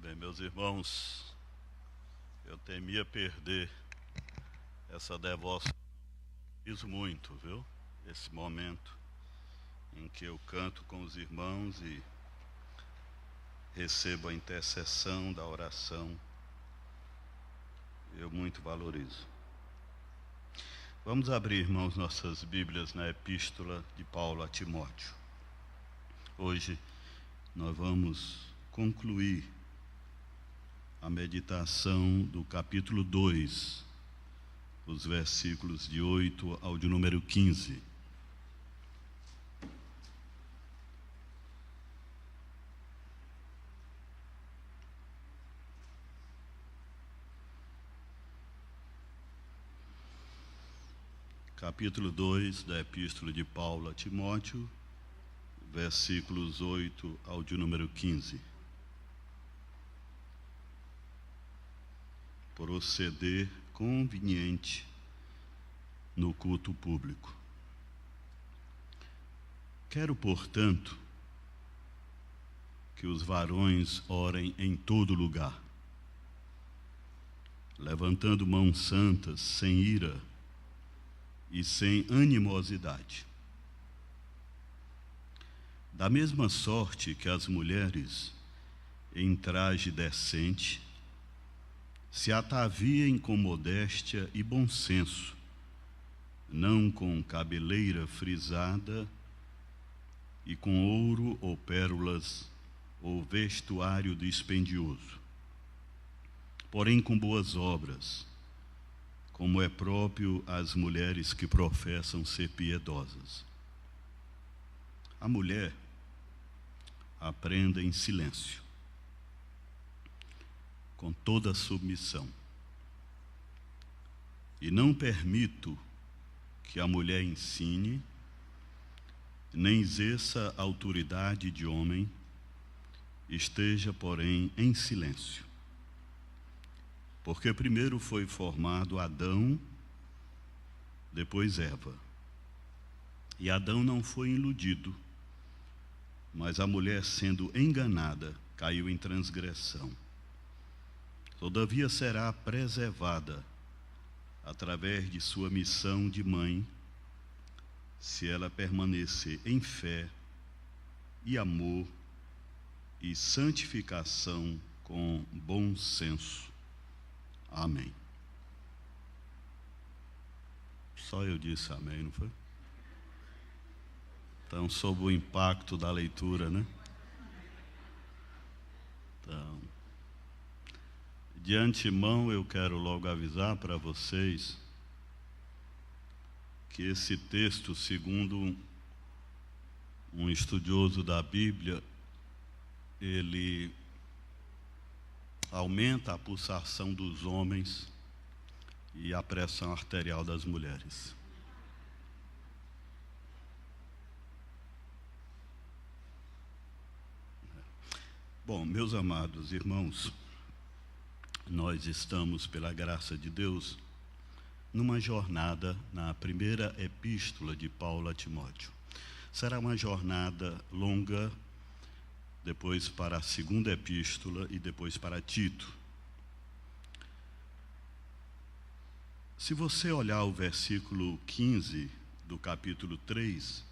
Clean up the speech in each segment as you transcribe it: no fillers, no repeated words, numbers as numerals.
Bem, meus irmãos, eu temia perder essa devoção. Fiz muito, viu? Esse momento em que eu canto com os irmãos e recebo a intercessão da oração, eu muito valorizo. Vamos abrir, irmãos, nossas Bíblias na Epístola de Paulo a Timóteo. Hoje nós vamos concluir a meditação do capítulo 2, os versículos de 8 ao de número 15. Capítulo 2 da Epístola de Paulo a Timóteo, versículos 8 ao de número 15. Proceder conveniente no culto público. Quero, portanto, que os varões orem em todo lugar, levantando mãos santas, sem ira e sem animosidade. Da mesma sorte que as mulheres, em traje decente, se ataviem com modéstia e bom senso, não com cabeleira frisada e com ouro ou pérolas ou vestuário dispendioso, porém com boas obras, como é próprio às mulheres que professam ser piedosas. A mulher aprenda em silêncio, com toda a submissão. E não permito que a mulher ensine, nem exerça autoridade de homem, esteja, porém, em silêncio. Porque primeiro foi formado Adão, depois Eva. E Adão não foi iludido, mas a mulher, sendo enganada, caiu em transgressão. Todavia será preservada através de sua missão de mãe, se ela permanecer em fé e amor e santificação com bom senso. Amém. Só eu disse amém, não foi? Então, sob o impacto da leitura, né? Então, de antemão, eu quero logo avisar para vocês que esse texto, segundo um estudioso da Bíblia, ele aumenta a pulsação dos homens e a pressão arterial das mulheres. Bom, meus amados irmãos, nós estamos, pela graça de Deus, numa jornada na primeira epístola de Paulo a Timóteo. Será uma jornada longa, depois para a segunda epístola e depois para Tito. Se você olhar o versículo 15 do capítulo 3,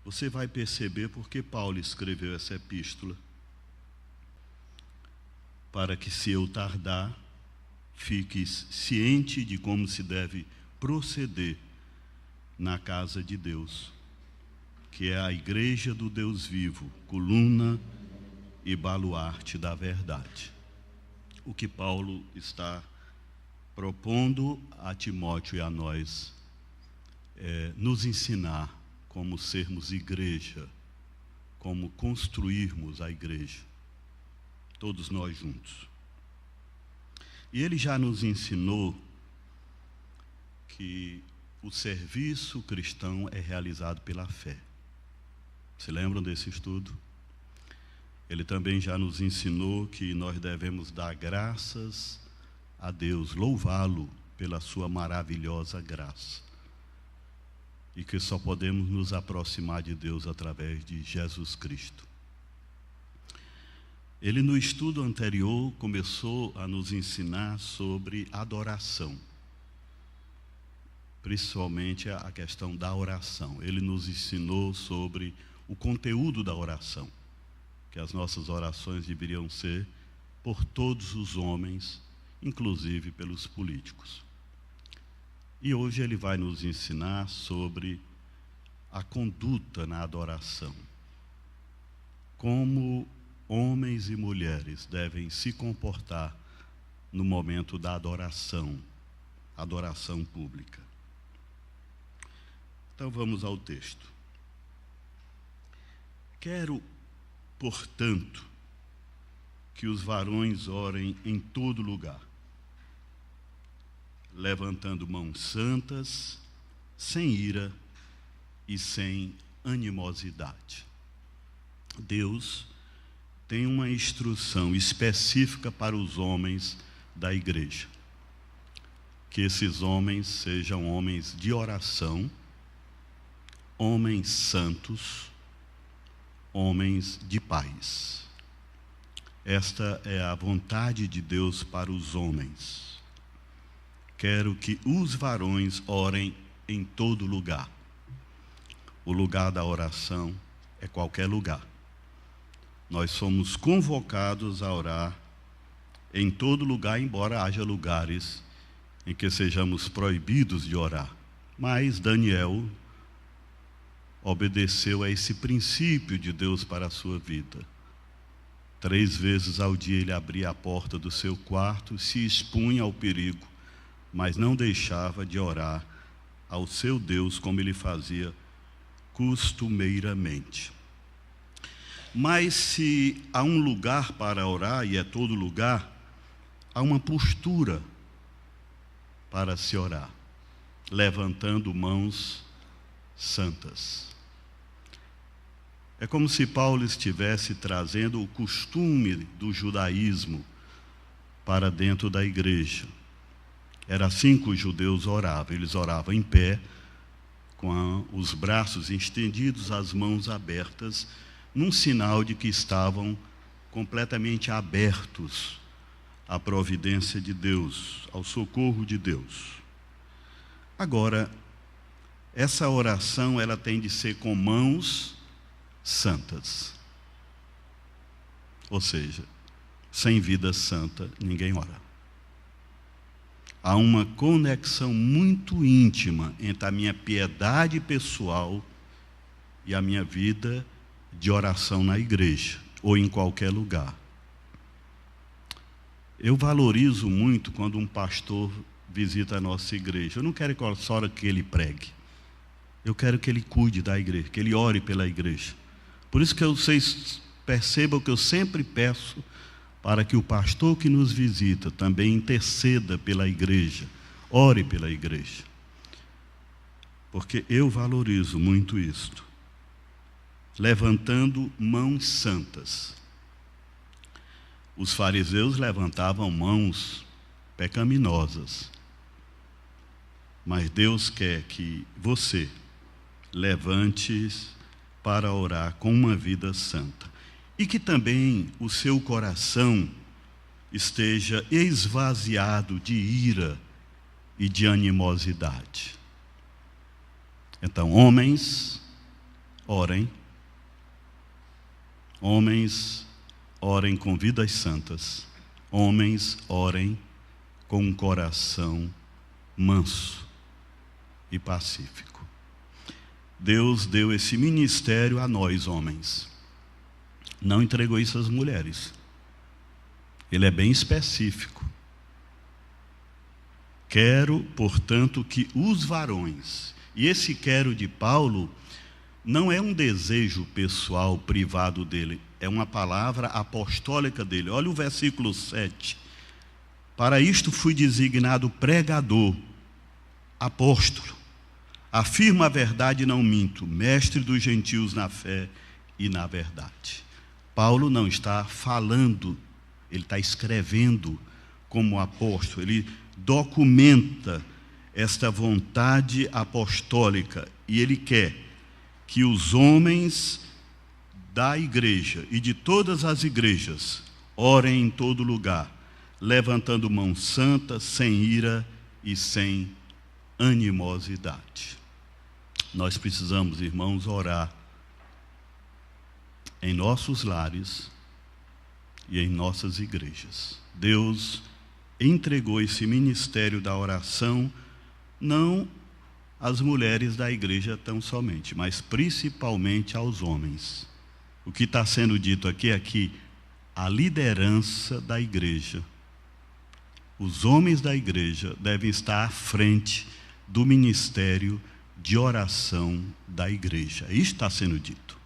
você vai perceber por que Paulo escreveu essa epístola. Para que, se eu tardar, fiques ciente de como se deve proceder na casa de Deus, que é a igreja do Deus vivo, coluna e baluarte da verdade. O que Paulo está propondo a Timóteo e a nós é nos ensinar como sermos igreja, como construirmos a igreja, todos nós juntos. E ele já nos ensinou que o serviço cristão é realizado pela fé. Se lembram desse estudo? Ele também já nos ensinou que nós devemos dar graças a Deus, louvá-lo pela sua maravilhosa graça. E que só podemos nos aproximar de Deus através de Jesus Cristo. Ele, no estudo anterior, começou a nos ensinar sobre adoração, principalmente a questão da oração. Ele nos ensinou sobre o conteúdo da oração, que as nossas orações deveriam ser por todos os homens, inclusive pelos políticos. E hoje ele vai nos ensinar sobre a conduta na adoração, como homens e mulheres devem se comportar no momento da adoração pública. Então vamos ao texto. Quero, portanto, que os varões orem em todo lugar, levantando mãos santas, sem ira e sem animosidade. Deus tem uma instrução específica para os homens da igreja. Que esses homens sejam homens de oração, homens santos, homens de paz. Esta é a vontade de Deus para os homens. Quero que os varões orem em todo lugar. O lugar da oração é qualquer lugar. Nós somos convocados a orar em todo lugar, embora haja lugares em que sejamos proibidos de orar. Mas Daniel obedeceu a esse princípio de Deus para a sua vida. 3 vezes ao dia ele abria a porta do seu quarto, se expunha ao perigo, mas não deixava de orar ao seu Deus como ele fazia costumeiramente. Mas se há um lugar para orar, e é todo lugar, há uma postura para se orar, levantando mãos santas. É como se Paulo estivesse trazendo o costume do judaísmo para dentro da igreja. Era assim que os judeus oravam. Eles oravam em pé, com os braços estendidos, as mãos abertas, num sinal de que estavam completamente abertos à providência de Deus, ao socorro de Deus. Agora, essa oração, ela tem de ser com mãos santas. Ou seja, sem vida santa, ninguém ora. Há uma conexão muito íntima entre a minha piedade pessoal e a minha vida de oração na igreja, ou em qualquer lugar. Eu valorizo muito quando um pastor visita a nossa igreja. Eu não quero só que ele pregue. Eu quero que ele cuide da igreja, que ele ore pela igreja. Por isso que vocês percebam que eu sempre peço para que o pastor que nos visita também interceda pela igreja, ore pela igreja. Porque eu valorizo muito isto. Levantando mãos santas. Os fariseus levantavam mãos pecaminosas. Mas Deus quer que você levante para orar com uma vida santa. E que também o seu coração esteja esvaziado de ira e de animosidade. Então, homens, orem. Homens, orem com vidas santas. Homens, orem com um coração manso e pacífico. Deus deu esse ministério a nós, homens. Não entregou isso às mulheres. Ele é bem específico. Quero, portanto, que os varões, e esse quero de Paulo não é um desejo pessoal, privado dele, é uma palavra apostólica dele. Olha o versículo 7. Para isto fui designado pregador, apóstolo, afirmo a verdade e não minto, mestre dos gentios na fé e na verdade. Paulo não está falando, ele está escrevendo como apóstolo, ele documenta esta vontade apostólica e ele quer que os homens da igreja e de todas as igrejas Orem em todo lugar, levantando mão santa, sem ira e sem animosidade. Nós precisamos, irmãos, orar em nossos lares e em nossas igrejas. Deus entregou esse ministério da oração não às mulheres da igreja tão somente, mas principalmente aos homens. O que está sendo dito aqui é que a liderança da igreja, os homens da igreja devem estar à frente do ministério de oração da igreja. Isso está sendo dito.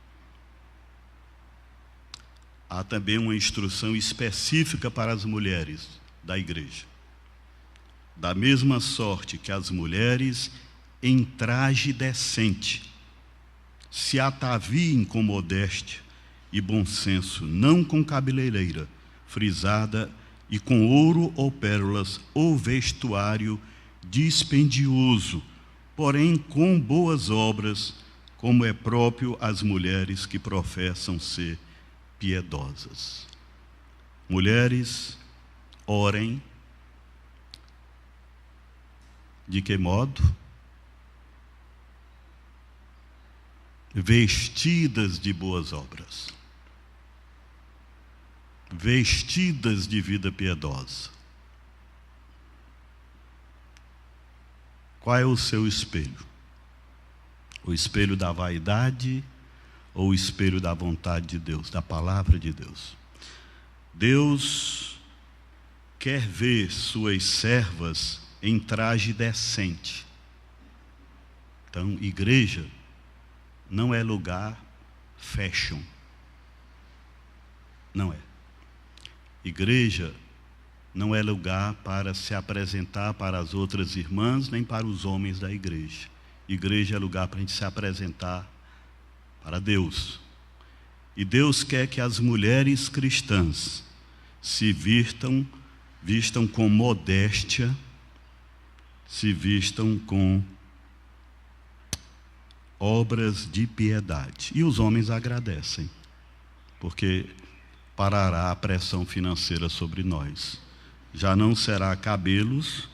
Há também uma instrução específica para as mulheres da igreja. Da mesma sorte que as mulheres em traje decente se ataviem com modéstia e bom senso, não com cabeleireira frisada e com ouro ou pérolas ou vestuário dispendioso, porém com boas obras, como é próprio às mulheres que professam ser piedosas. Mulheres, orem. De que modo? Vestidas de boas obras, vestidas de vida piedosa. Qual é o seu espelho? O espelho da vaidade ou o espelho da vontade de Deus, da palavra de Deus? Deus quer ver suas servas em traje decente. Então, igreja não é lugar fashion. Não é. Igreja não é lugar para se apresentar para as outras irmãs, nem para os homens da igreja. Igreja é lugar para a gente se apresentar para Deus. E Deus quer que as mulheres cristãs se vistam com modéstia, se vistam com obras de piedade. E os homens agradecem, porque parará a pressão financeira sobre nós. Já não será cabelos,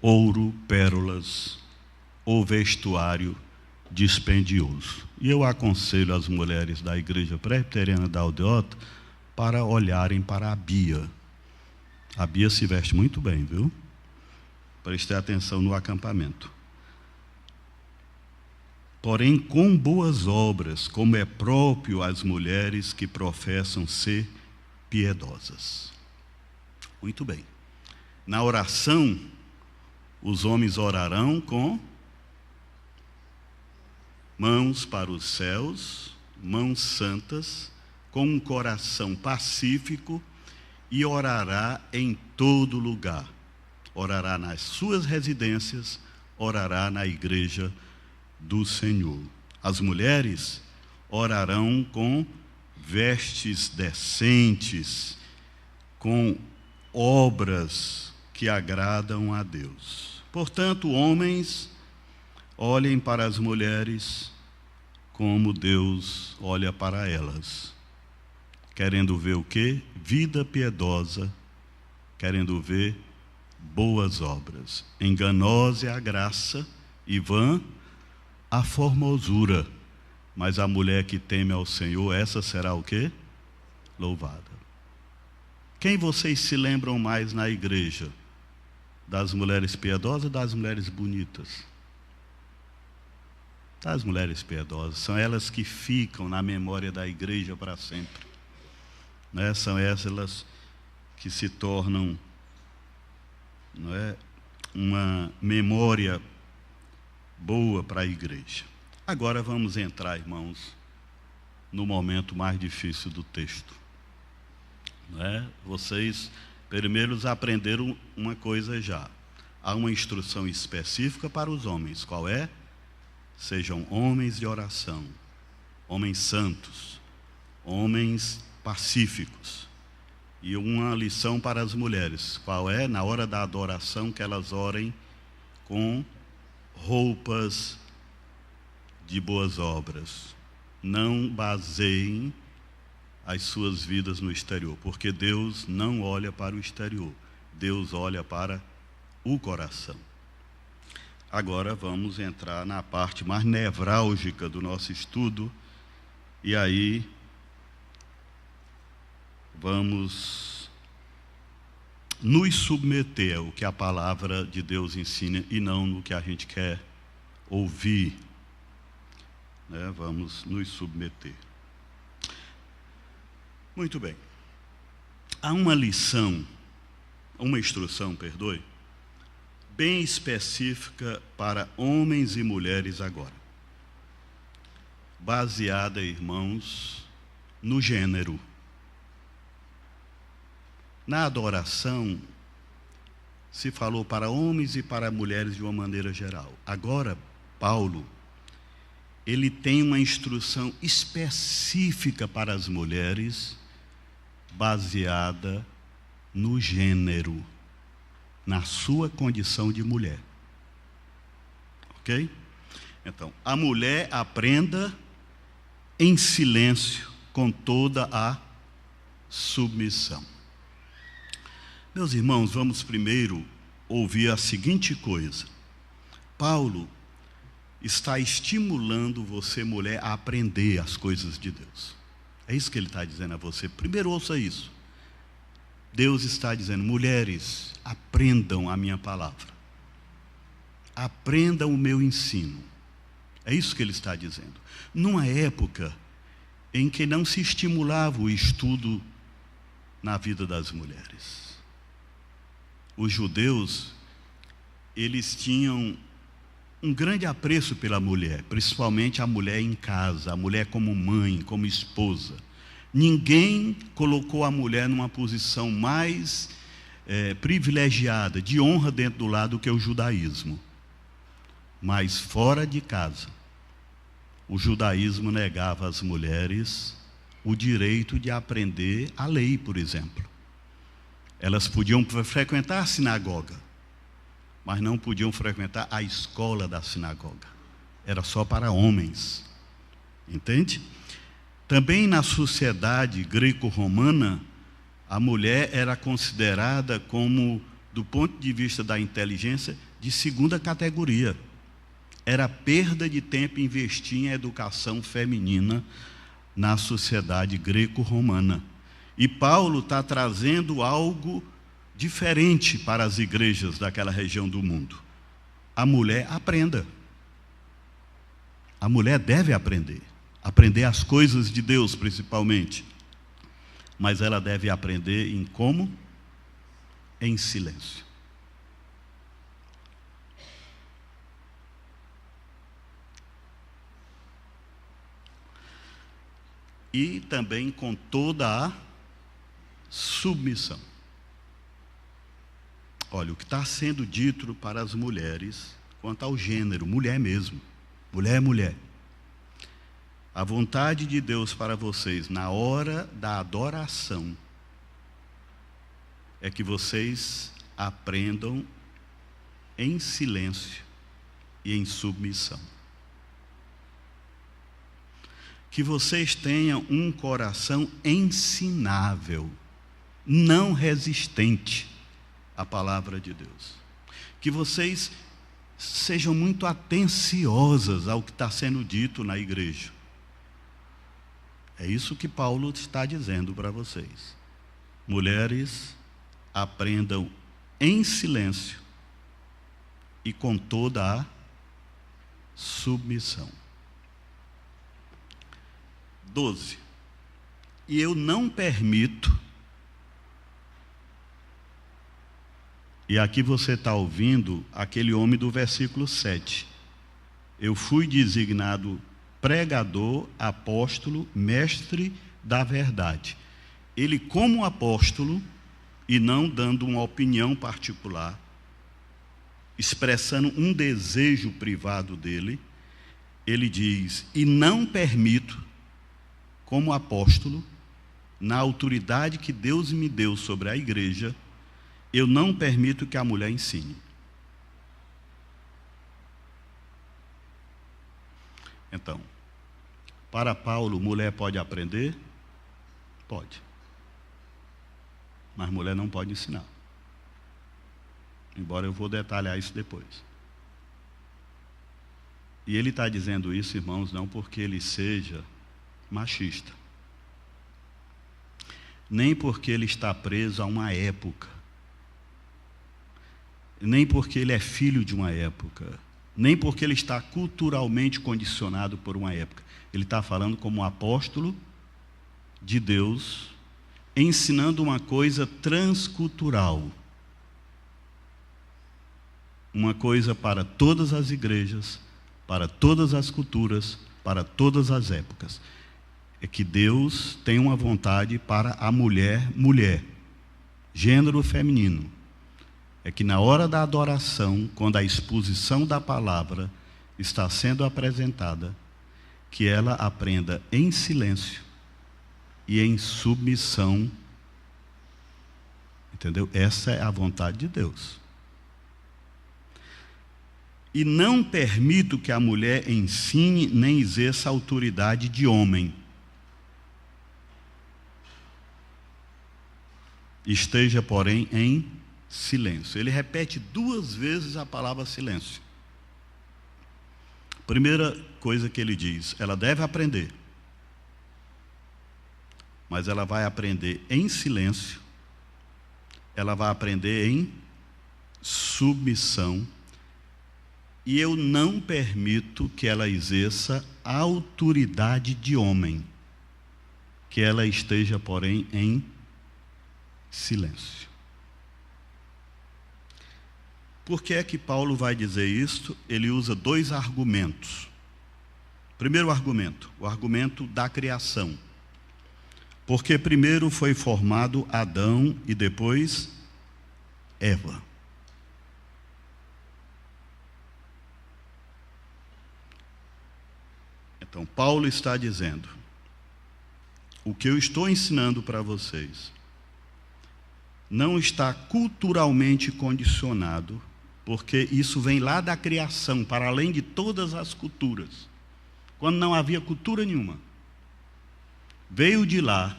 ouro, pérolas ou vestuário dispendioso. E eu aconselho as mulheres da Igreja Presbiteriana da Aldeota para olharem para a Bia. A Bia se veste muito bem, viu? Preste atenção no acampamento. Porém, com boas obras, como é próprio às mulheres que professam ser piedosas. Muito bem. Na oração, os homens orarão com mãos para os céus, mãos santas, com um coração pacífico, e orará em todo lugar. Orará nas suas residências, orará na igreja do Senhor. As mulheres orarão com vestes decentes, com obras que agradam a Deus. Portanto, homens, olhem para as mulheres como Deus olha para elas. Querendo ver o quê? Vida piedosa, querendo ver boas obras. Enganosa é a graça e vã a formosura, mas a mulher que teme ao Senhor, essa será o quê? Louvada. Quem vocês se lembram mais na igreja? Das mulheres piedosas ou das mulheres bonitas? Das mulheres piedosas. São elas que ficam na memória da igreja para sempre. Né? São elas que se tornam, não é, uma memória boa para a igreja. Agora vamos entrar, irmãos, no momento mais difícil do texto. Não é? Vocês primeiro aprenderam uma coisa já. Há uma instrução específica para os homens. Qual é? Sejam homens de oração, homens santos, homens pacíficos. E uma lição para as mulheres. Qual é? Na hora da adoração, que elas orem com roupas de boas obras. Não baseiem as suas vidas no exterior, porque Deus não olha para o exterior, Deus olha para o coração. Agora vamos entrar na parte mais nevrálgica do nosso estudo, e aí vamos nos submeter ao que a palavra de Deus ensina e não no que a gente quer ouvir, né? Vamos nos submeter. Muito bem. Há uma instrução, bem específica para homens e mulheres agora, baseada, irmãos, no gênero. Na adoração, se falou para homens e para mulheres de uma maneira geral. Agora, Paulo, ele tem uma instrução específica para as mulheres, baseada no gênero, na sua condição de mulher. Ok? Então, a mulher aprenda em silêncio, com toda a submissão. Meus irmãos, vamos primeiro ouvir a seguinte coisa. Paulo está estimulando você, mulher, a aprender as coisas de Deus. É isso que ele está dizendo a você. Primeiro ouça isso. Deus está dizendo: mulheres, aprendam a minha palavra. Aprendam o meu ensino. É isso que ele está dizendo. Numa época em que não se estimulava o estudo na vida das mulheres. Os judeus, eles tinham um grande apreço pela mulher, principalmente a mulher em casa, a mulher como mãe, como esposa. Ninguém colocou a mulher numa posição mais privilegiada, de honra dentro do lar, do que o judaísmo. Mas fora de casa, o judaísmo negava às mulheres o direito de aprender a lei, por exemplo. Elas podiam frequentar a sinagoga, mas não podiam frequentar a escola da sinagoga. Era só para homens. Entende? Também na sociedade greco-romana, a mulher era considerada como, do ponto de vista da inteligência, de segunda categoria. Era perda de tempo investir em educação feminina na sociedade greco-romana. E Paulo está trazendo algo diferente para as igrejas daquela região do mundo. A mulher aprenda. A mulher deve aprender. Aprender as coisas de Deus, principalmente. Mas ela deve aprender em como? Em silêncio. E também com toda a submissão. Olha, o que está sendo dito para as mulheres, quanto ao gênero, mulher mesmo, mulher é mulher. A vontade de Deus para vocês, na hora da adoração, é que vocês aprendam em silêncio e em submissão. Que vocês tenham um coração ensinável, não resistente à palavra de Deus. Que vocês sejam muito atenciosas ao que está sendo dito na igreja. É isso que Paulo está dizendo para vocês. Mulheres, aprendam em silêncio e com toda a submissão. 12. E eu não permito, e aqui você está ouvindo aquele homem do versículo 7. Eu fui designado pregador, apóstolo, mestre da verdade. Ele, como apóstolo, e não dando uma opinião particular, expressando um desejo privado dele, ele diz: e não permito, como apóstolo, na autoridade que Deus me deu sobre a igreja, eu não permito que a mulher ensine. Então, para Paulo, mulher pode aprender? Pode. Mas mulher não pode ensinar. Embora eu vou detalhar isso depois. E ele está dizendo isso, irmãos, não porque ele seja machista. Nem porque ele está preso a uma época. Nem porque ele é filho de uma época. Nem porque ele está culturalmente condicionado por uma época. Ele está falando como um apóstolo de Deus, ensinando uma coisa transcultural. Uma coisa para todas as igrejas, para todas as culturas, para todas as épocas. É que Deus tem uma vontade para a mulher, gênero feminino. É que na hora da adoração, quando a exposição da palavra está sendo apresentada, que ela aprenda em silêncio e em submissão. Entendeu? Essa é a vontade de Deus. E não permito que a mulher ensine nem exerça autoridade de homem. Esteja, porém, em silêncio. Ele repete 2 vezes a palavra silêncio. Primeira coisa que ele diz, ela deve aprender. Mas ela vai aprender em silêncio. Ela vai aprender em submissão. E eu não permito que ela exerça autoridade de homem. Que ela esteja, porém, em silêncio. Por que é que Paulo vai dizer isto? Ele usa 2 argumentos. Primeiro argumento, o argumento da criação. Porque primeiro foi formado Adão e depois Eva. Então, Paulo está dizendo, o que eu estou ensinando para vocês não está culturalmente condicionado, porque isso vem lá da criação, para além de todas as culturas, quando não havia cultura nenhuma. Veio de lá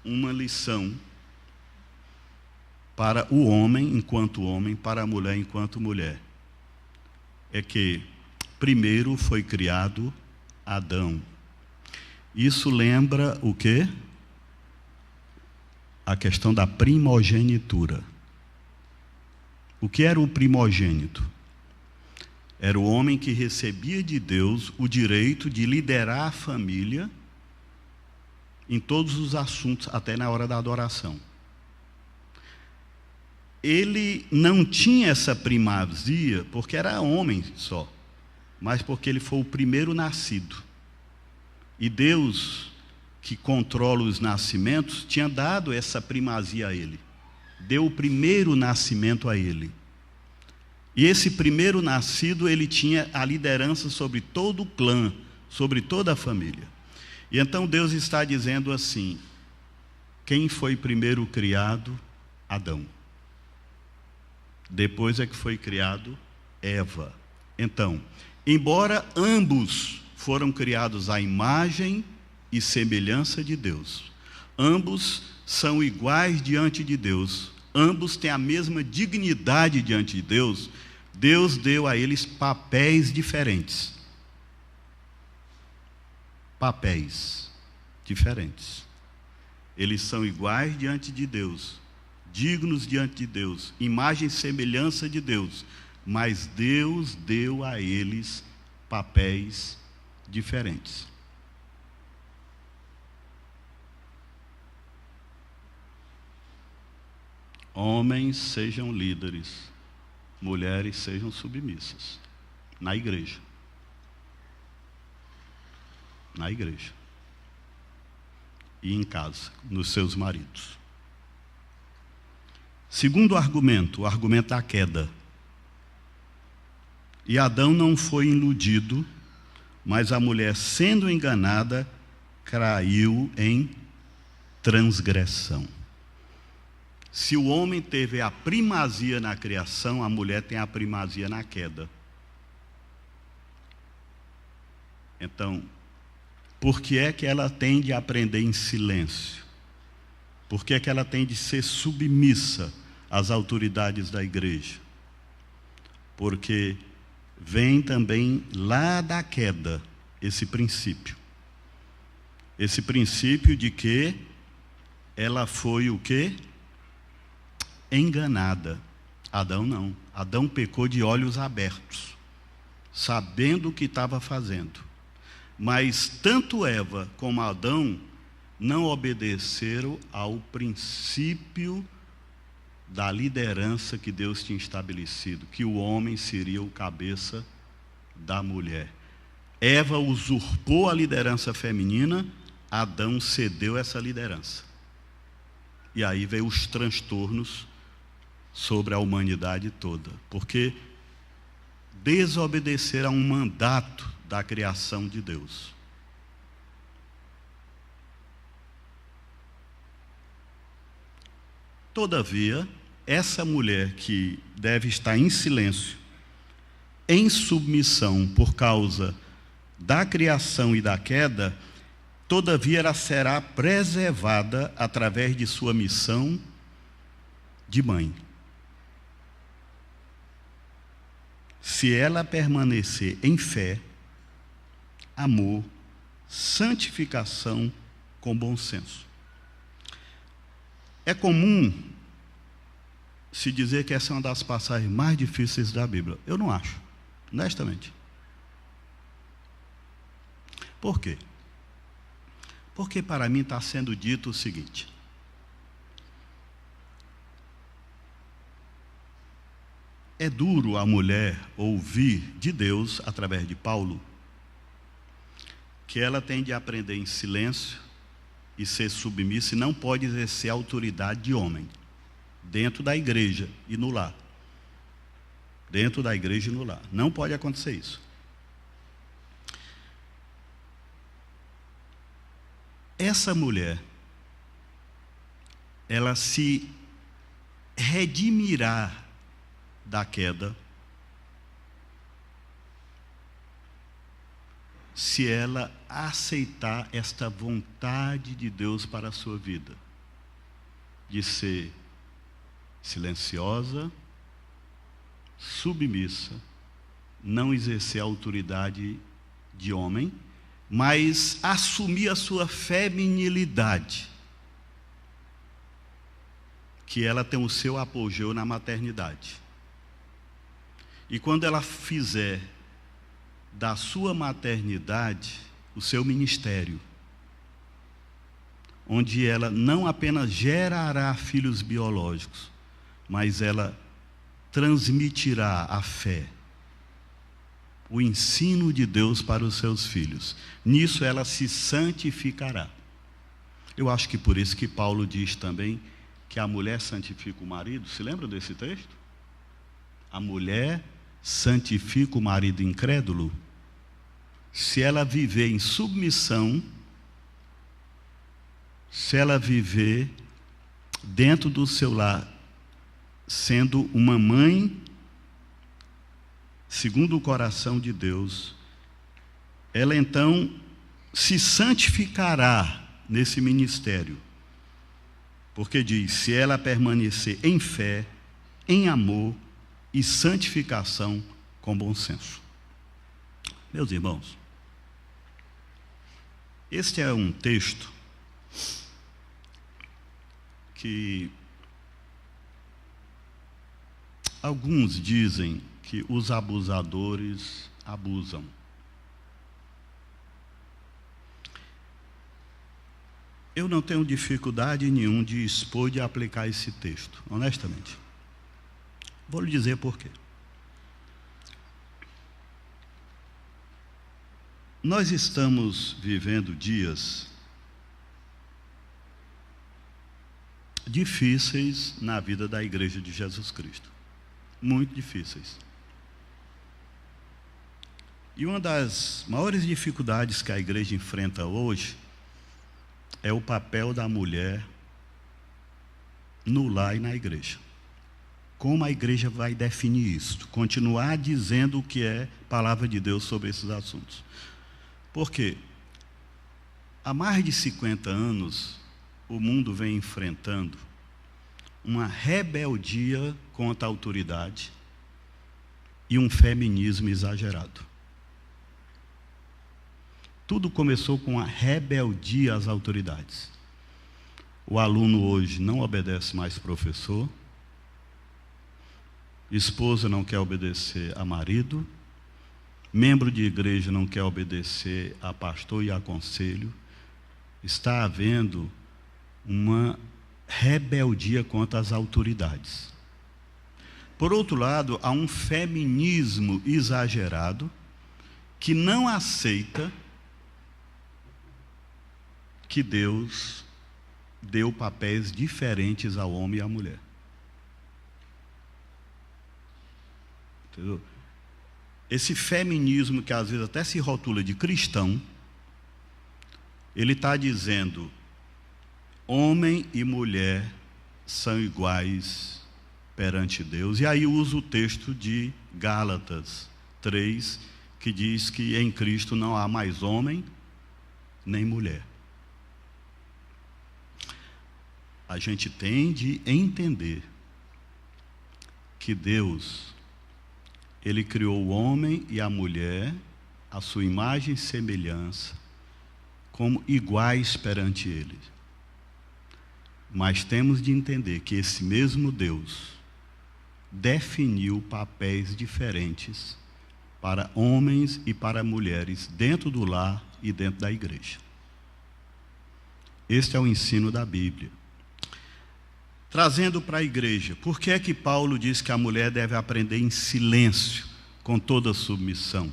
uma lição para o homem enquanto homem, para a mulher enquanto mulher. É que primeiro foi criado Adão. Isso lembra o quê? A questão da primogenitura. O que era o primogênito? Era o homem que recebia de Deus o direito de liderar a família em todos os assuntos, até na hora da adoração. Ele não tinha essa primazia porque era homem só, mas porque ele foi o primeiro nascido. E Deus, que controla os nascimentos, tinha dado essa primazia a ele. Deu o primeiro nascimento a ele. E esse primeiro nascido, ele tinha a liderança sobre todo o clã, sobre toda a família. E então Deus está dizendo assim, quem foi primeiro criado? Adão. Depois é que foi criado Eva. Então, embora ambos foram criados à imagem e semelhança de Deus, ambos são iguais diante de Deus, ambos têm a mesma dignidade diante de Deus, Deus deu a eles papéis diferentes. Papéis diferentes. Eles são iguais diante de Deus, dignos diante de Deus, imagem e semelhança de Deus, mas Deus deu a eles papéis diferentes. Homens sejam líderes, mulheres sejam submissas, na igreja. Na igreja. E em casa, nos seus maridos. Segundo argumento, o argumento da queda. E Adão não foi iludido, mas a mulher, sendo enganada, caiu em transgressão. Se o homem teve a primazia na criação, a mulher tem a primazia na queda. Então, por que é que ela tem de aprender em silêncio? Por que é que ela tem de ser submissa às autoridades da igreja? Porque vem também lá da queda esse princípio. Esse princípio de que ela foi o quê? Enganada. Adão não. Adão pecou de olhos abertos, sabendo o que estava fazendo. Mas tanto Eva como Adão não obedeceram ao princípio da liderança que Deus tinha estabelecido, que o homem seria o cabeça da mulher. Eva usurpou a liderança feminina, Adão cedeu essa liderança. E aí veio os transtornos sobre a humanidade toda, porque desobedeceram a um mandato da criação de Deus. Todavia, essa mulher que deve estar em silêncio, em submissão por causa da criação e da queda, todavia ela será preservada através de sua missão de mãe. Se ela permanecer em fé, amor, santificação com bom senso. É comum se dizer que essa é uma das passagens mais difíceis da Bíblia. Eu não acho, honestamente. Por quê? Porque para mim está sendo dito o seguinte: é duro a mulher ouvir de Deus, através de Paulo, que ela tem de aprender em silêncio e ser submissa e não pode exercer a autoridade de homem, dentro da igreja e no lar. Dentro da igreja e no lar. Não pode acontecer isso. Essa mulher, ela se redimirá da queda se ela aceitar esta vontade de Deus para a sua vida, de ser silenciosa, submissa, não exercer a autoridade de homem, mas assumir a sua feminilidade, que ela tem o seu apogeu na maternidade. E quando ela fizer da sua maternidade o seu ministério, onde ela não apenas gerará filhos biológicos, mas ela transmitirá a fé, o ensino de Deus para os seus filhos. Nisso ela se santificará. Eu acho que por isso que Paulo diz também que a mulher santifica o marido. Se lembra desse texto? A mulher santifica o marido incrédulo se ela viver em submissão, se ela viver dentro do seu lar, sendo uma mãe segundo o coração de Deus, ela então se santificará nesse ministério, porque diz: se ela permanecer em fé, em amor e santificação com bom senso. Meus irmãos, este é um texto que alguns dizem que os abusadores abusam. Eu não tenho dificuldade nenhuma de expor e de aplicar esse texto, honestamente. Vou lhe dizer por quê. Nós estamos vivendo dias difíceis na vida da Igreja de Jesus Cristo. Muito difíceis. E uma das maiores dificuldades que a igreja enfrenta hoje é o papel da mulher no lar e na igreja. Como a igreja vai definir isso? Continuar dizendo o que é palavra de Deus sobre esses assuntos. Por quê? Há mais de 50 anos, o mundo vem enfrentando uma rebeldia contra a autoridade e um feminismo exagerado. Tudo começou com a rebeldia às autoridades. O aluno hoje não obedece mais professor, esposa não quer obedecer a marido, membro de igreja não quer obedecer a pastor e a conselho. Está havendo uma rebeldia contra as autoridades. Por outro lado, há um feminismo exagerado que não aceita que Deus deu papéis diferentes ao homem e à mulher. Entendeu? Esse feminismo, que às vezes até se rotula de cristão, ele está dizendo: homem e mulher são iguais perante Deus. E aí usa o texto de Gálatas 3, que diz que em Cristo não há mais homem nem mulher. A gente tem de entender que Deus, Ele criou o homem e a mulher, à sua imagem e semelhança, como iguais perante Ele. Mas temos de entender que esse mesmo Deus definiu papéis diferentes para homens e para mulheres dentro do lar e dentro da igreja. Este é o ensino da Bíblia. Trazendo para a igreja, por que é que Paulo diz que a mulher deve aprender em silêncio, com toda submissão,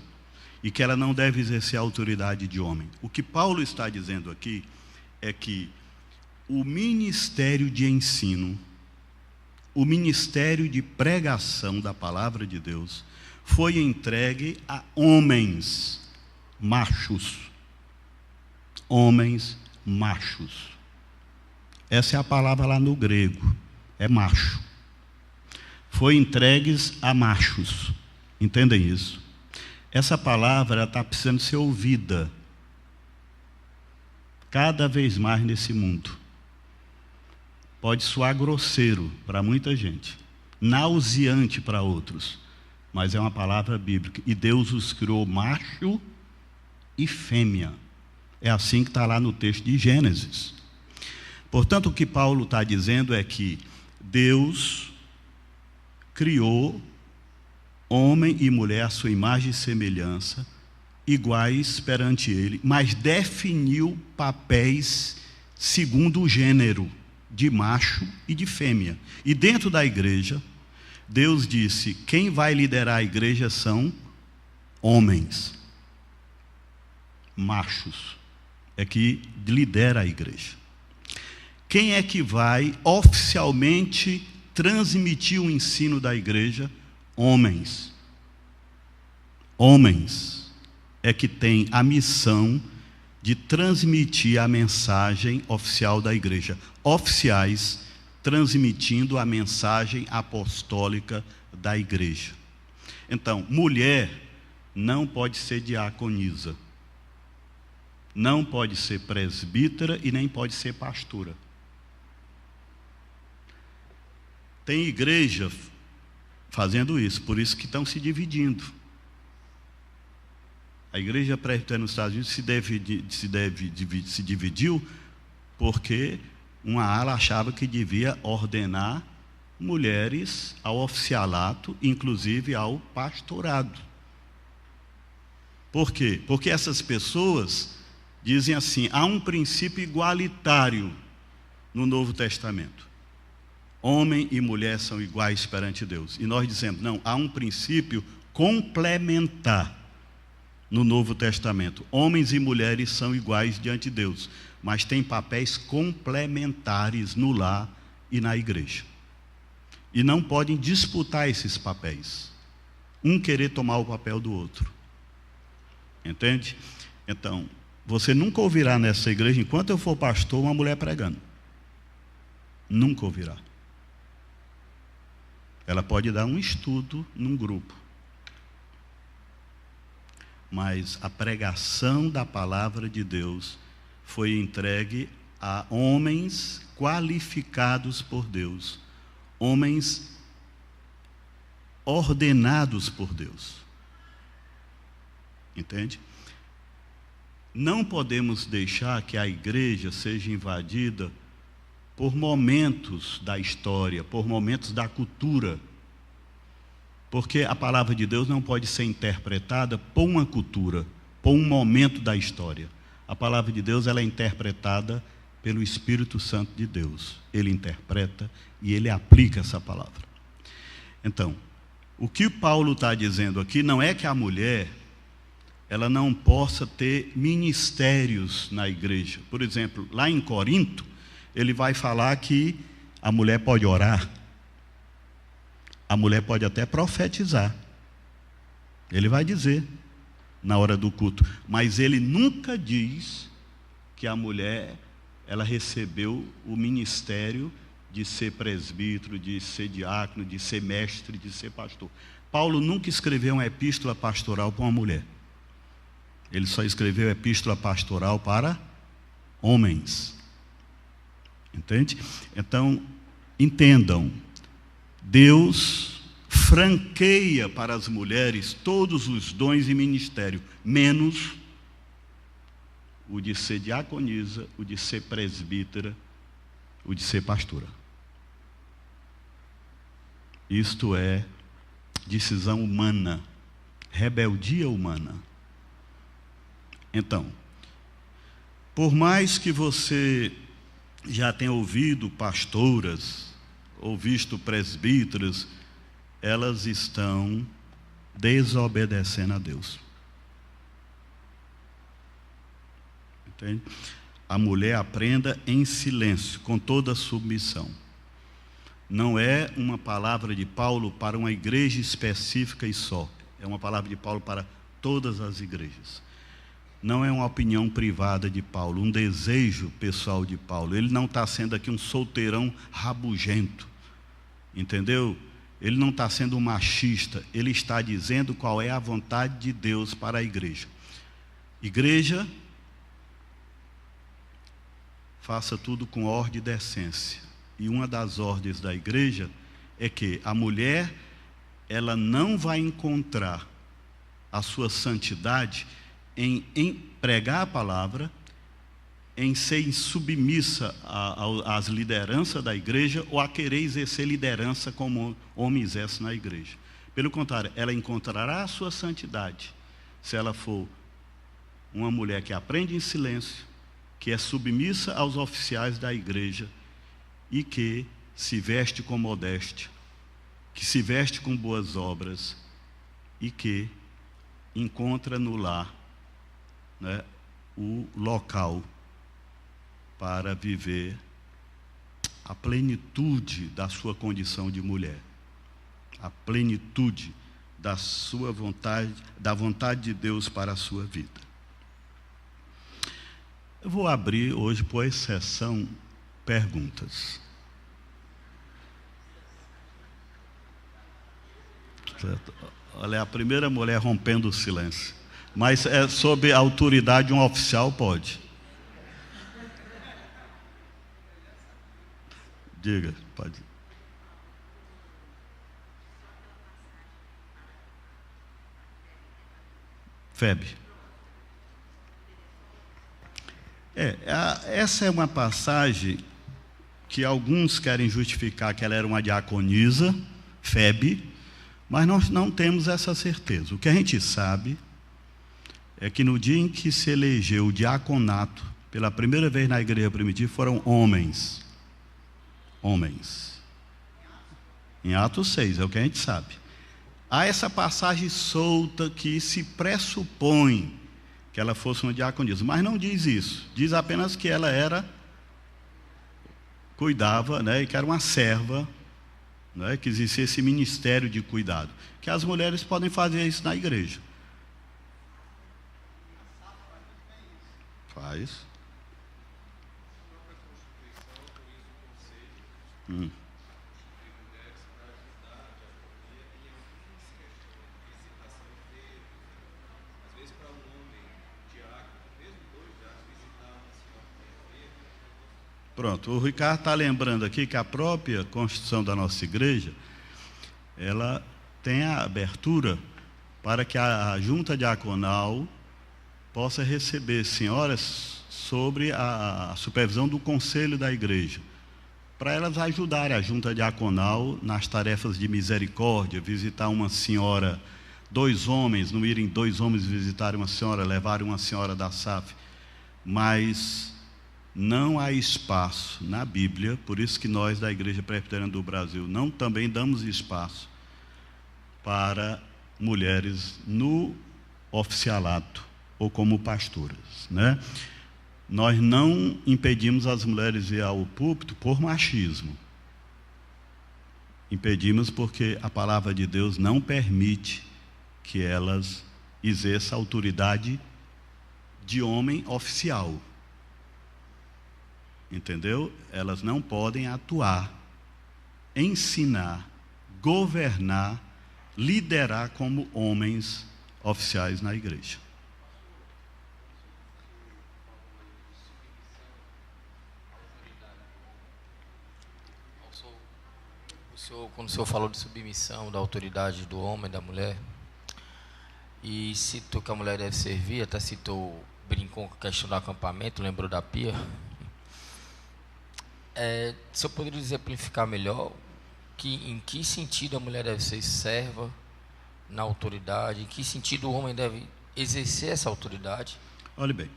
e que ela não deve exercer a autoridade de homem? O que Paulo está dizendo aqui é que o ministério de ensino, o ministério de pregação da palavra de Deus, foi entregue a homens machos. Homens machos. Essa é a palavra lá no grego, é macho. Foi entregues a machos, entendem isso? Essa palavra está precisando ser ouvida cada vez mais nesse mundo. Pode soar grosseiro para muita gente, nauseante para outros, mas é uma palavra bíblica. E Deus os criou macho e fêmea. É assim que está lá no texto de Gênesis. Portanto, o que Paulo está dizendo é que Deus criou homem e mulher à sua imagem e semelhança, iguais perante Ele, mas definiu papéis segundo o gênero, de macho e de fêmea. E dentro da igreja, Deus disse: quem vai liderar a igreja são homens, machos, é que lidera a igreja. Quem é que vai oficialmente transmitir o ensino da igreja? Homens. Homens é que tem a missão de transmitir a mensagem oficial da igreja. Oficiais transmitindo a mensagem apostólica da igreja. Então, mulher não pode ser diaconisa, não pode ser presbítera e nem pode ser pastora. Tem igreja fazendo isso, por isso que estão se dividindo. A igreja presbiteriana nos Estados Unidos se dividiu porque uma ala achava que devia ordenar mulheres ao oficialato, inclusive ao pastorado. Por quê? Porque essas pessoas dizem assim: há um princípio igualitário no Novo Testamento. Homem e mulher são iguais perante Deus. E nós dizemos: não, há um princípio complementar no Novo Testamento. Homens e mulheres são iguais diante de Deus, mas tem papéis complementares no lar e na igreja. E não podem disputar esses papéis, um querer tomar o papel do outro. Entende? Então, você nunca ouvirá nessa igreja, enquanto eu for pastor, uma mulher pregando. Nunca ouvirá. Ela pode dar um estudo num grupo, mas a pregação da palavra de Deus foi entregue a homens qualificados por Deus, homens ordenados por Deus. Entende? Não podemos deixar que a igreja seja invadida por momentos da história, por momentos da cultura. Porque a palavra de Deus não pode ser interpretada por uma cultura, por um momento da história. A palavra de Deus, ela é interpretada pelo Espírito Santo de Deus. Ele interpreta e ele aplica essa palavra. Então, o que Paulo está dizendo aqui não é que a mulher ela não possa ter ministérios na igreja. Por exemplo, lá em Corinto, ele vai falar que a mulher pode orar, a mulher pode até profetizar. Ele vai dizer na hora do culto, mas ele nunca diz que a mulher ela recebeu o ministério de ser presbítero, de ser diácono, de ser mestre, de ser pastor. Paulo nunca escreveu uma epístola pastoral para uma mulher. Ele só escreveu epístola pastoral para homens. Entende? Então, entendam, Deus franqueia para as mulheres todos os dons e ministério, menos o de ser diaconisa, o de ser presbítera, o de ser pastora. Isto é decisão humana, rebeldia humana. Então, por mais que você já tenha ouvido pastoras, ou visto presbíteras, elas estão desobedecendo a Deus. Entende? A mulher aprenda em silêncio, com toda a submissão. Não é uma palavra de Paulo para uma igreja específica e só. É uma palavra de Paulo para todas as igrejas. Não é uma opinião privada de Paulo, um desejo pessoal de Paulo. Ele não está sendo aqui um solteirão rabugento, entendeu? Ele não está sendo um machista, ele está dizendo qual é a vontade de Deus para a igreja. Igreja, faça tudo com ordem e decência. E uma das ordens da igreja é que a mulher, ela não vai encontrar a sua santidade em pregar a palavra, em ser submissa às lideranças da igreja, ou a querer exercer liderança como homem exerce na igreja. Pelo contrário, ela encontrará a sua santidade se ela for uma mulher que aprende em silêncio, que é submissa aos oficiais da igreja e que se veste com modéstia, que se veste com boas obras e que encontra no lar, né, o local para viver a plenitude da sua condição de mulher, a plenitude da sua vontade, da vontade de Deus para a sua vida. Eu vou abrir hoje, por exceção, perguntas. Certo? Olha, a primeira mulher rompendo o silêncio. Mas é sob a autoridade de um oficial, pode. Diga, pode. Febe. Essa é uma passagem que alguns querem justificar que ela era uma diaconisa, Febe, mas nós não temos essa certeza. O que a gente sabe é que no dia em que se elegeu o diaconato, pela primeira vez na igreja primitiva, foram homens. Homens. Em Atos 6, é o que a gente sabe. Há essa passagem solta que se pressupõe que ela fosse uma diaconisa, mas não diz isso. Diz apenas que ela cuidava, né, e que era uma serva, né, que existia esse ministério de cuidado. Que as mulheres podem fazer isso na igreja. Faz. Pronto, o Ricardo está lembrando aqui que a própria Constituição da nossa igreja, ela tem a abertura para que a junta diaconal possa receber senhoras sobre a supervisão do conselho da igreja, para elas ajudarem a junta diaconal nas tarefas de misericórdia, visitar uma senhora, 2 homens, não irem 2 homens visitarem uma senhora, levarem uma senhora da SAF, mas não há espaço na Bíblia, por isso que nós da Igreja Presbiteriana do Brasil não também damos espaço para mulheres no oficialato ou como pastoras, né? Nós não impedimos as mulheres ir ao púlpito por machismo. Impedimos porque a palavra de Deus não permite que elas exerçam a autoridade de homem oficial. Entendeu? Elas não podem atuar, ensinar, governar, liderar como homens oficiais na igreja. Quando o senhor falou de submissão da autoridade do homem e da mulher, e citou que a mulher deve servir, até citou, brincou com a questão do acampamento, lembrou da pia. O senhor poderia exemplificar melhor em que sentido a mulher deve ser serva na autoridade, em que sentido o homem deve exercer essa autoridade? Olhe bem,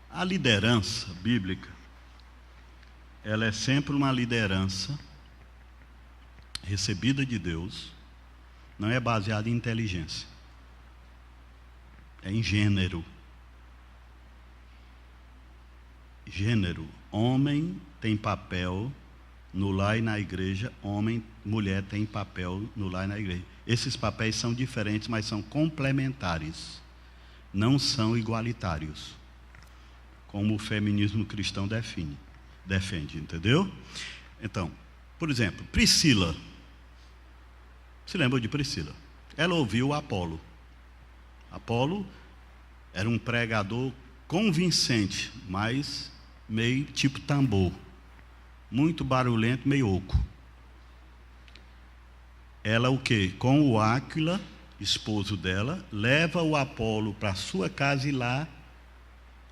a liderança bíblica, ela é sempre uma liderança recebida de Deus, não é baseada em inteligência, é em gênero. Gênero, homem tem papel no lar e na igreja, mulher tem papel no lar e na igreja. Esses papéis são diferentes, mas são complementares, não são igualitários, como o feminismo cristão defende, entendeu? Então, por exemplo, Priscila, se lembra de Priscila? Ela ouviu Apolo. Apolo era um pregador convincente, mas meio tipo tambor, muito barulhento, meio oco. Ela o quê? Com o Áquila, esposo dela, leva o Apolo para sua casa e lá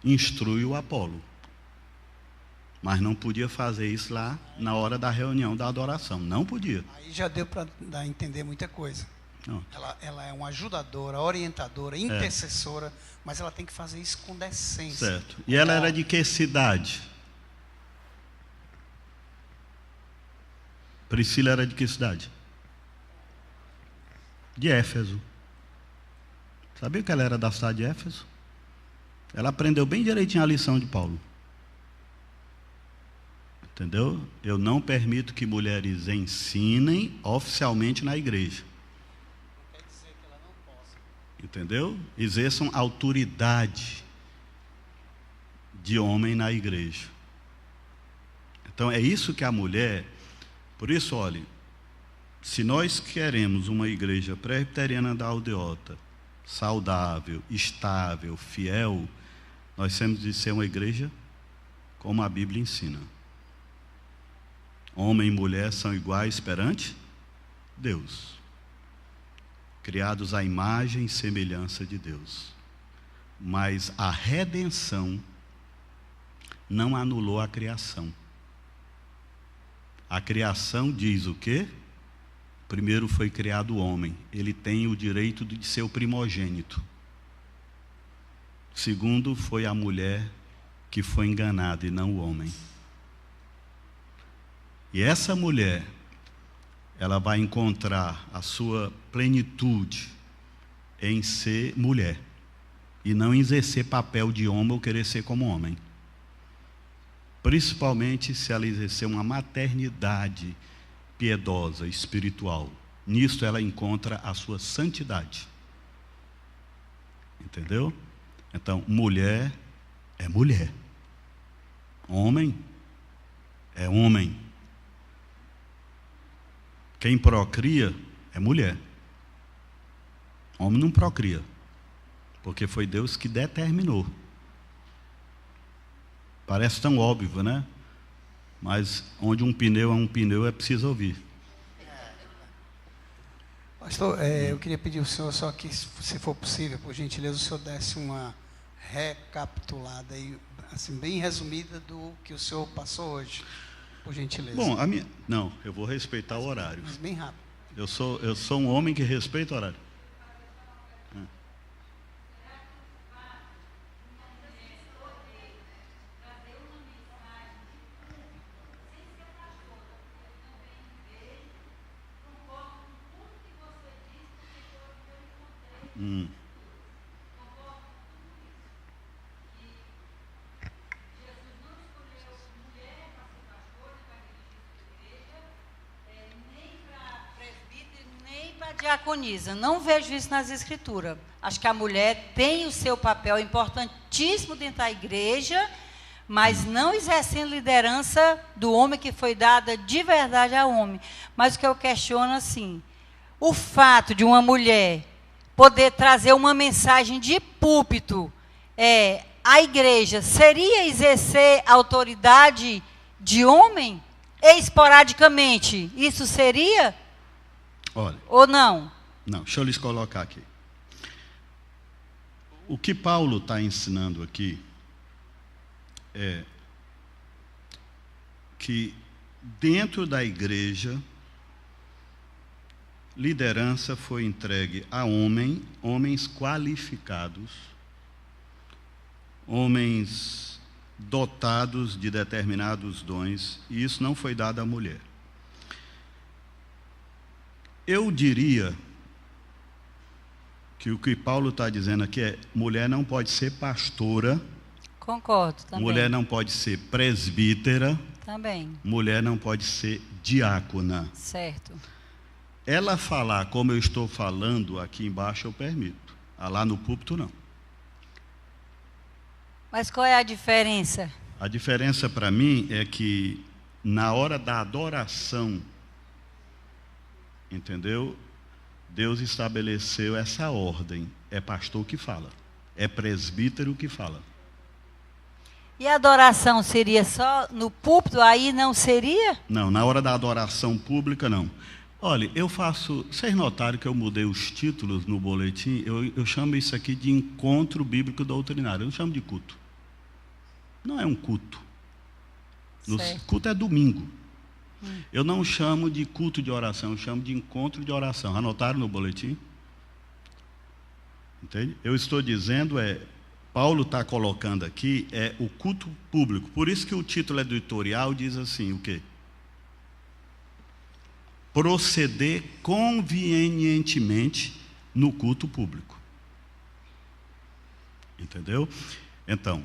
instrui o Apolo. Mas não podia fazer isso lá na hora da reunião da adoração, não podia. Aí já deu para entender muita coisa. Ela é uma ajudadora, orientadora, intercessora, mas ela tem que fazer isso com decência. Certo. E ela era de que cidade? Priscila era de que cidade? De Éfeso. Sabia que ela era da cidade de Éfeso? Ela aprendeu bem direitinho a lição de Paulo. Entendeu? Eu não permito que mulheres ensinem oficialmente na igreja. Não quer dizer que ela não possa. Entendeu? Exerçam autoridade de homem na igreja. Então é isso que a mulher. Por isso, olhe, se nós queremos uma igreja presbiteriana da Aldeota, saudável, estável, fiel, nós temos de ser uma igreja como a Bíblia ensina. Homem e mulher são iguais perante Deus, criados à imagem e semelhança de Deus. Mas a redenção não anulou a criação. A criação diz o quê? Primeiro foi criado o homem, ele tem o direito de ser o primogênito. Segundo, foi a mulher que foi enganada e não o homem. E essa mulher, ela vai encontrar a sua plenitude em ser mulher e não exercer papel de homem ou querer ser como homem. Principalmente se ela exercer uma maternidade piedosa, espiritual. Nisto ela encontra a sua santidade. Entendeu? Então, mulher é mulher. Homem é homem. Quem procria é mulher. Homem não procria, porque foi Deus que determinou. Parece tão óbvio, né? Mas onde um pneu é preciso ouvir. Pastor, eu queria pedir ao senhor só que, se for possível, por gentileza, o senhor desse uma recapitulada aí, assim, bem resumida do que o senhor passou hoje, por gentileza. Bom, não, eu vou respeitar o horário. Mas bem rápido. Eu sou um homem que respeita o horário. Diaconisa, não vejo isso nas escrituras. Acho que a mulher tem o seu papel importantíssimo dentro da igreja, mas não exercendo liderança do homem que foi dada de verdade ao homem. Mas o que eu questiono assim, o fato de uma mulher poder trazer uma mensagem de púlpito à igreja, seria exercer autoridade de homem? Esporadicamente, isso seria? Olha, ou não? Não, deixa eu lhes colocar aqui. O que Paulo está ensinando aqui é que dentro da igreja, liderança foi entregue a homens qualificados, homens dotados de determinados dons, e isso não foi dado à mulher. Eu diria que o que Paulo está dizendo aqui é: mulher não pode ser pastora. Concordo, também. Mulher não pode ser presbítera. Também. Mulher não pode ser diácona. Certo. Ela falar como eu estou falando aqui embaixo, eu permito. Lá no púlpito, não. Mas qual é a diferença? A diferença para mim é que na hora da adoração, entendeu? Deus estabeleceu essa ordem. É pastor que fala. É presbítero que fala. E a adoração seria só no púlpito? Aí não seria? Não, na hora da adoração pública, não. Olha, eu faço... Vocês notaram que eu mudei os títulos no boletim? Eu chamo isso aqui de encontro bíblico doutrinário. Eu não chamo de culto. Não é um culto. Culto é domingo. Eu não chamo de culto de oração, eu chamo de encontro de oração. Anotaram no boletim? Entende? Eu estou dizendo, Paulo está colocando aqui, o culto público. Por isso que o título editorial diz assim, o quê? Proceder convenientemente no culto público. Entendeu? Então,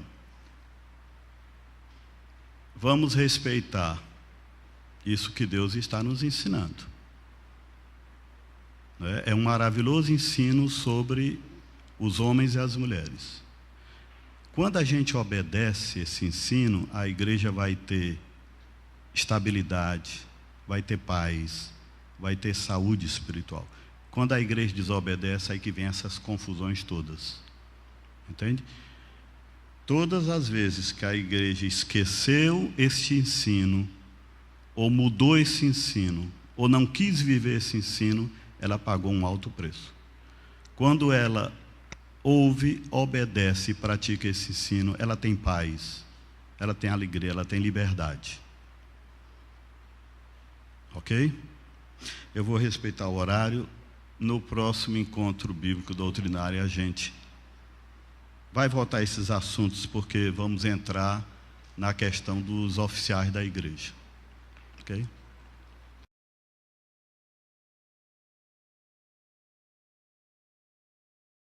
vamos respeitar isso que Deus está nos ensinando. É um maravilhoso ensino sobre os homens e as mulheres. Quando a gente obedece esse ensino, a igreja vai ter estabilidade, vai ter paz, vai ter saúde espiritual. Quando a igreja desobedece, aí que vem essas confusões todas. Entende? Todas as vezes que a igreja esqueceu este ensino, ou mudou esse ensino, ou não quis viver esse ensino, ela pagou um alto preço. Quando ela ouve, obedece e pratica esse ensino, ela tem paz, ela tem alegria, ela tem liberdade. Ok? Eu vou respeitar o horário. No próximo encontro bíblico doutrinário, a gente vai voltar a esses assuntos, porque vamos entrar na questão dos oficiais da igreja. Ok?